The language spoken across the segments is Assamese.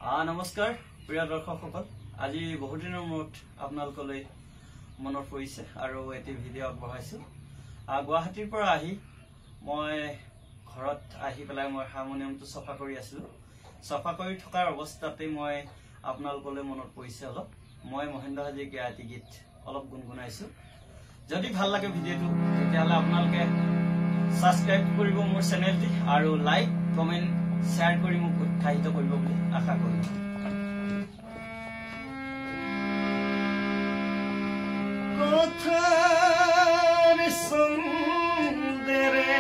নমস্কাৰ প্ৰিয় দৰ্শকসকল আজি বহুত দিনৰ মূৰত আপোনালোকলৈ মনত পৰিছে আৰু এটি ভিডিঅ' আগবঢ়াইছো গুৱাহাটীৰ পৰা আহি মই ঘৰত আহি পেলাই মই হাৰমনিয়ামটো চফা কৰি আছিলো চফা কৰি থকাৰ অৱস্থাতে মই আপোনালোকলৈ মনত পৰিছে অলপ মই মহেন্দ্ৰ হাজৰিকাৰ এটি গীত অলপ গুণগুণাইছো যদি ভাল লাগে ভিডিঅ'টো তেতিয়াহ'লে আপোনালোকে সাবস্ক্ৰাইব কৰিব মোৰ চেনেলটি আৰু লাইক কমেন্ট শেয়াৰ কৰি মোক উৎসাহিত কৰিব বুলি আশা কৰিম কথাৰ সুন্দৰে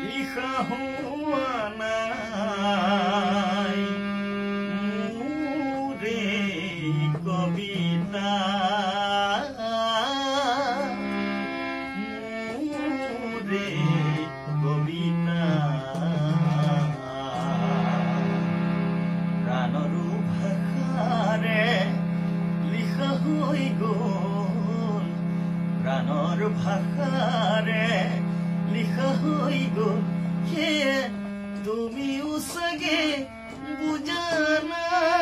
লিখা হোৱা নাই মোৰে কবিতা প্ৰাণৰ ভাষাৰে লিখা হৈ গ'ল সেয়ে তুমিও চাগে বুজা নাই